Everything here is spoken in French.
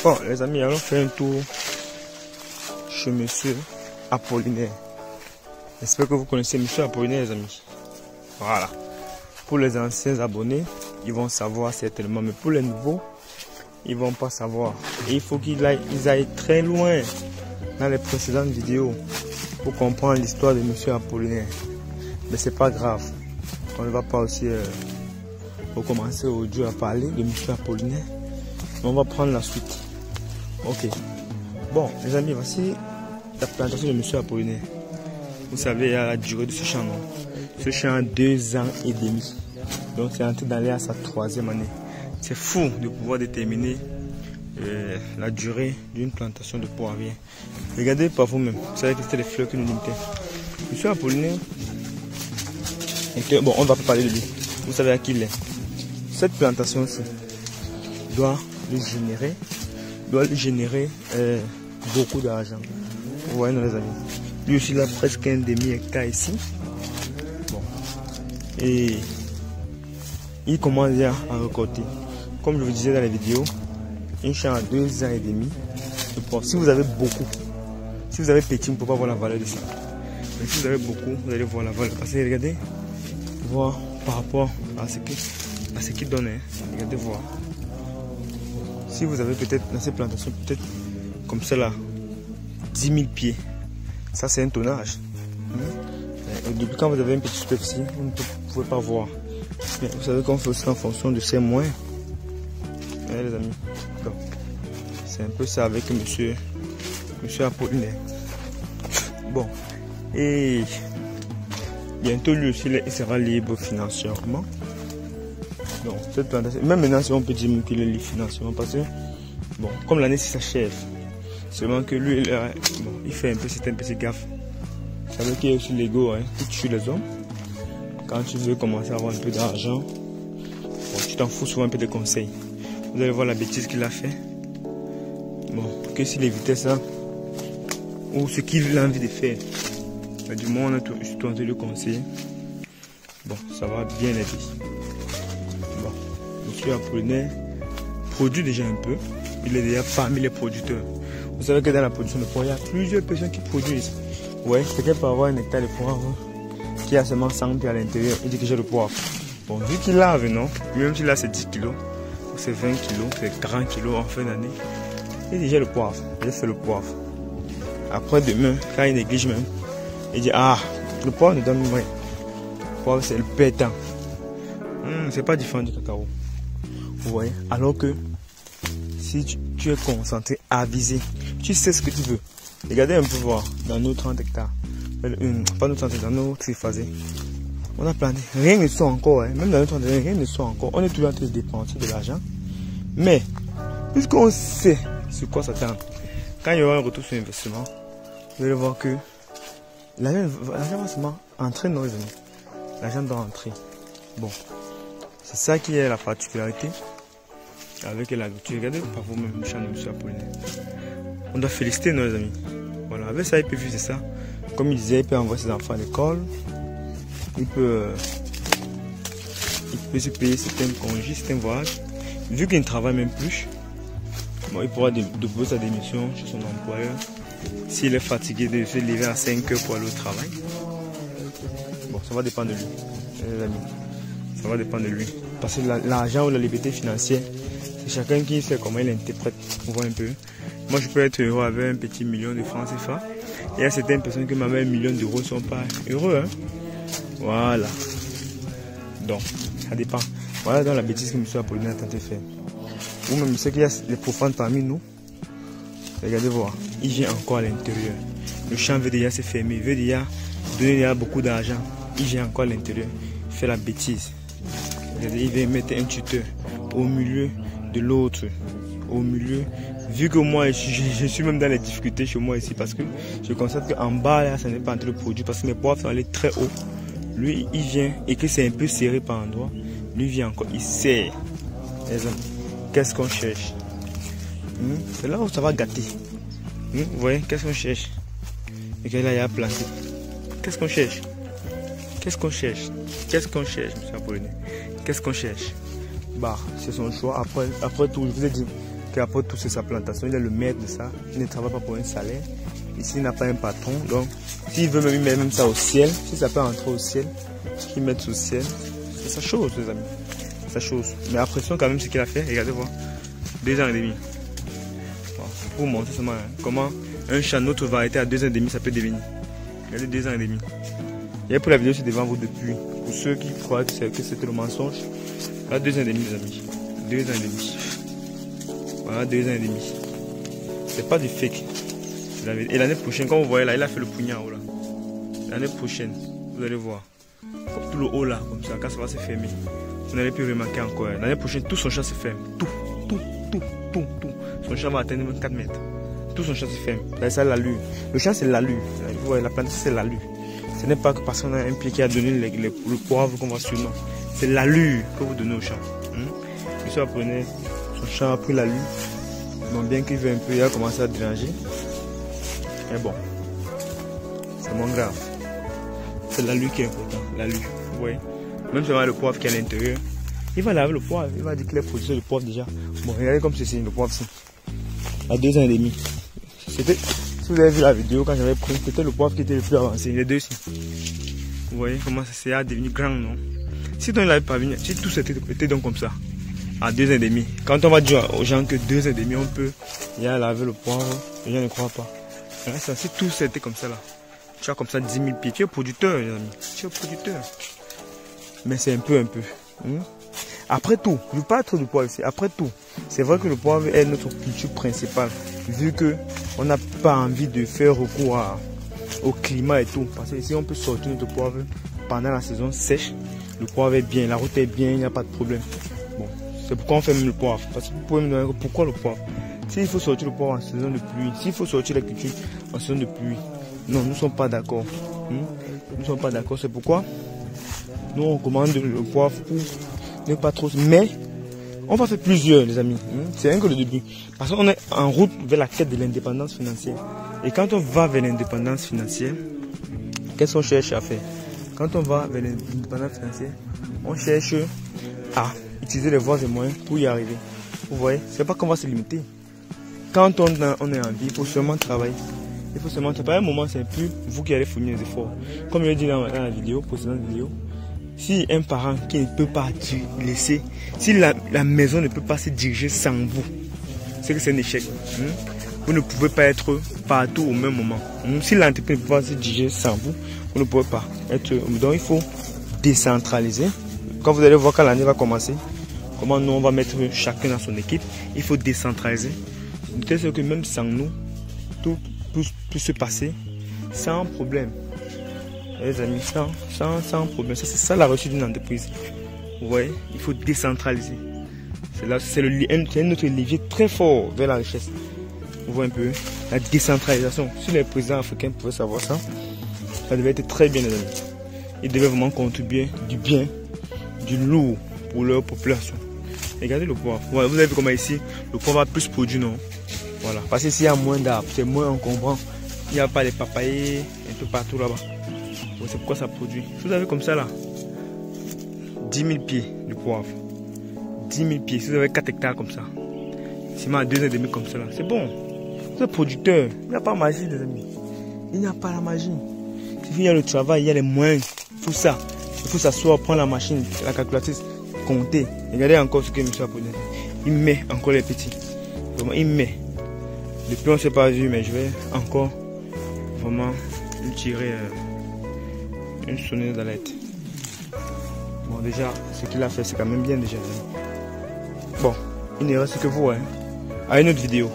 Bon, les amis, allons faire un tour chez Monsieur Apollinaire. J'espère que vous connaissez Monsieur Apollinaire, les amis. Voilà. Pour les anciens abonnés, ils vont savoir certainement, mais pour les nouveaux, ils vont pas savoir. Et il faut qu'ils aillent très loin dans les précédentes vidéos pour comprendre l'histoire de Monsieur Apollinaire. Mais c'est pas grave. On ne va pas aussi recommencer aujourd'hui à parler de Monsieur Apollinaire. On va prendre la suite. Ok. Bon, les amis, voici la plantation de Monsieur Apollinaire. Vous savez, il y a la durée de ce champ, non? Ce champ a 2 ans et demi. Donc, c'est en train d'aller à sa 3e année. C'est fou de pouvoir déterminer la durée d'une plantation de poirier. Regardez par vous-même. Vous savez que c'était les fleurs qui nous limitaient. Monsieur Apollinaire, bon, on ne va pas parler de lui. Vous savez à qui il est. Cette plantation-ci doit lui générer beaucoup d'argent. Vous voyez, les amis. Lui aussi, il a presque un demi-hectare ici. Bon. Et il commence déjà à récolter. Comme je vous disais dans la vidéo, un champ à 2 ans et demi. Si vous avez beaucoup, si vous avez petit, vous ne pouvez pas voir la valeur de ça. Mais si vous avez beaucoup, vous allez voir la valeur. Parce que regardez, voir par rapport à ce qu'il donne. Hein. Regardez voir. Si vous avez peut-être dans ces plantations, peut-être comme ça là, 10 000 pieds. Ça c'est un tonnage. Et depuis quand vous avez un petit superficie, vous ne pouvez pas voir. Mais vous savez qu'on fait aussi en fonction de ces moyens. Ouais, les amis. C'est un peu ça avec Monsieur Apollinaire. Bon. Et bientôt lui aussi il sera libre financièrement. Donc cette plantation, même maintenant si on peut dire qu'il est libre financièrement parce que bon, comme l'année s'achève, seulement que lui il fait un petit gaffe. Vous savez qu'il y a aussi l'ego qui tue les hommes. Quand tu veux commencer à avoir un peu d'argent, bon, tu t'en fous souvent un peu de conseils. Vous allez voir la bêtise qu'il a fait. Bon, que s'il évitait ça, ou ce qu'il a envie de faire, mais du moins on a surtout envie de le conseiller. Bon, ça va bien l'aider. Bon, Monsieur Apollinaire produit déjà un peu. Il est déjà parmi les producteurs. Vous savez que dans la production de poivre, il y a plusieurs personnes qui produisent. Ouais, quelqu'un peut avoir un hectare de poivre qui a seulement 100 pieds à l'intérieur. Il dit que j'ai le poivre. Bon, vu qu'il lave, non? Même s'il a ses 10 kilos, ou ses 20 kilos, ses 40 kilos en fin d'année, il dit j'ai le poivre. J'ai fait le poivre. Après demain, quand il néglige même, il dit ah, le poivre ne donne rien. Le poivre c'est le pétant. C'est pas différent du cacao. Vous voyez? Alors que si tu es concentré, avisé, tu sais ce que tu veux. Regardez un peu voir dans nos 30 hectares. Pas nos 30 hectares, dans nos triphasés. On a planté. Rien ne sort encore. Même dans nos 30 hectares, rien ne sort encore. On est toujours en train de dépenser de l'argent. Mais, puisqu'on sait sur quoi s'attendre, quand il y aura un retour sur investissement, vous allez voir que l'argent va seulement entrer dans les amis. L'argent doit entrer. Bon, c'est ça qui est la particularité avec l'agriculture. Regardez par vous-même le champ de Monsieur Apollinaire. On doit féliciter nos amis. Voilà, avec ça, il peut vivre, c'est ça. Comme il disait, il peut envoyer ses enfants à l'école. Il peut se payer certains congés, certains voyages. Vu qu'il ne travaille même plus, bon, il pourra déposer sa démission chez son employeur. S'il est fatigué de se lever à 5 heures pour aller au travail. Bon, ça va dépendre de lui, les amis. Ça va dépendre de lui. Parce que l'argent ou la liberté financière, c'est chacun qui sait comment il interprète. Vous voyez un peu. Moi, je peux être heureux avec un petit million de francs CFA. Il y a certaines personnes qui m'avaient 1 million d'euros ne sont pas heureux. Voilà. Donc, ça dépend. Voilà dans la bêtise que M. Apollinaire a tenté de faire. Vous-même, vous savez qu'il y a les profanes parmi nous. Regardez voir. Il vient encore à l'intérieur. Le champ veut déjà se fermer. Il veut déjà donner beaucoup d'argent. Il vient encore à l'intérieur. Il fait la bêtise. Regardez, il veut mettre un tuteur au milieu de l'autre. Au milieu. Vu que moi, je suis même dans les difficultés chez moi ici parce que je constate qu'en bas, là, ça n'est pas en train de produire parce que mes poivres sont allés très haut. Lui, il vient et que c'est un peu serré par endroit. Lui vient encore, il serre. Qu'est-ce qu'on cherche? C'est là où ça va gâter. Vous voyez, qu'est-ce qu'on cherche? Et que là, il y a planté. Qu'est-ce qu'on cherche? Qu'est-ce qu'on cherche? Qu'est-ce qu'on cherche, M. Apollinaire? Qu'est-ce qu'on cherche? Bah, c'est son choix. Après tout, je vous ai dit, après tout c'est sa plantation, il est le maître de ça, il ne travaille pas pour un salaire. Ici il n'a pas un patron, donc s'il veut même mettre même ça au ciel, si ça peut entrer au ciel, qu'il mette au ciel, c'est sa chose les amis, c'est sa chose. Mais apprécions quand même ce qu'il a fait, regardez voir, 2 ans et demi. Bon, pour vous montrer seulement comment un champ de notre variété à 2 ans et demi ça peut devenir. Regardez 2 ans et demi. Et pour la vidéo, je suis devant vous depuis. Pour ceux qui croient que c'était le mensonge, voilà 2 ans et demi les amis. 2 ans et demi. Voilà 2 ans et demi. C'est pas du fake. Et l'année prochaine, quand vous voyez là, il a fait le poignard là. L'année prochaine, vous allez voir. Comme tout le haut là, comme ça, quand ça va se fermer. Vous n'allez plus remarquer encore. L'année prochaine, tout son champ se ferme. Tout. Son champ va atteindre 4 mètres. Tout son champ se ferme. Là, ça l'allure. Le champ c'est l'allure. Vous voyez, la plante c'est l'allure. Ce n'est pas que parce qu'on a un pied qui a donné le poivre qu'on va sur nous. C'est l'allure que vous donnez au champ. Monsieur apprenait, son champ a pris l'allure. Bon, bien qu'il veut un peu, il a commencé à déranger. Mais bon, c'est moins grave. C'est l'allure qui est important. L'allure, vous voyez. Même si on a le poivre qui est à l'intérieur, il va laver le poivre. Il va dire qu'il est producteur de poivre déjà. Bon, regardez comme ceci, le poivre ici. À 2 ans et demi. C'était. Si vous avez vu la vidéo quand j'avais pris, c'était le poivre qui était le plus avancé, les deux ici. Vous voyez comment c'est à devenir grand, non? Si donc il n'avait pas venu, si tout était donc comme ça, à 2 ans et demi, quand on va dire aux gens que 2 ans et demi, on peut y aller laver le poivre, les gens ne croient pas. Ça, si tout c'était comme ça là, tu as comme ça 10 000 pieds, tu es producteur, les amis, tu es producteur. Mais c'est un peu. Après tout, je ne veux pas trop de poivre ici, après tout, c'est vrai que le poivre est notre culture principale, vu que on n'a pas envie de faire recours au climat et tout. Parce que ici on peut sortir notre poivre pendant la saison sèche, le poivre est bien, la route est bien, il n'y a pas de problème. Bon, c'est pourquoi on fait même le poivre. Parce que vous pouvez me demander pourquoi le poivre. S'il faut sortir le poivre en saison de pluie, s'il faut sortir la culture en saison de pluie, non, nous ne sommes pas d'accord. Nous ne sommes pas d'accord, c'est pourquoi nous on commande le poivre pour ne pas trop. Mais on va faire plusieurs les amis, c'est rien que le début. Parce qu'on est en route vers la quête de l'indépendance financière. Et quand on va vers l'indépendance financière, qu'est-ce qu'on cherche à faire? Quand on va vers l'indépendance financière, on cherche à utiliser les voies et moyens pour y arriver. Vous voyez, c'est pas qu'on va se limiter. Quand on est en vie, il faut seulement travailler. Il faut seulement travailler. À un moment, c'est plus vous qui allez fournir les efforts. Comme je l'ai dit dans la vidéo, précédente vidéo, si un parent qui ne peut pas laisser, si la maison ne peut pas se diriger sans vous, c'est que c'est un échec. Vous ne pouvez pas être partout au même moment. Si l'entreprise ne peut pas se diriger sans vous, vous ne pouvez pas être. Donc il faut décentraliser. Quand vous allez voir quand l'année va commencer, comment nous on va mettre chacun dans son équipe, il faut décentraliser. De telle que même sans nous, tout peut se passer sans problème. Les amis, sans problème. C'est ça la réussite d'une entreprise. Vous voyez, il faut décentraliser. C'est un autre levier très fort vers la richesse. Vous voyez un peu la décentralisation. Si les présidents africains pouvaient savoir ça, ça devait être très bien les amis. Ils devaient vraiment contribuer du bien, du lourd pour leur population. Regardez le poivre. Voilà, vous avez vu comment ici, le poivre a plus produit, non? Voilà. Parce que s'il y a moins d'arbres, c'est moins encombrant. Il n'y a pas les papayers un peu partout là-bas. C'est pourquoi ça produit. Vous avez comme ça là 10 000 pieds de poivre. 10 000 pieds. Si vous avez 4 hectares comme ça, c'est à 2 ans et demi comme ça là. C'est bon. Vous êtes producteur. Il n'y a pas de magie, les amis. Il n'y a pas la magie. Il y a le travail, il y a les moyens. Tout ça. Il faut s'asseoir, prendre la machine, la calculatrice, compter. Regardez encore ce que M. a posé. Il met encore les petits. Vraiment, il met. Depuis on ne s'est pas vu, mais je vais encore vraiment lui tirer une sonnette d'alerte. Bon, déjà, ce qu'il a fait, c'est quand même bien déjà. Bon, il ne reste que vous, à une autre vidéo.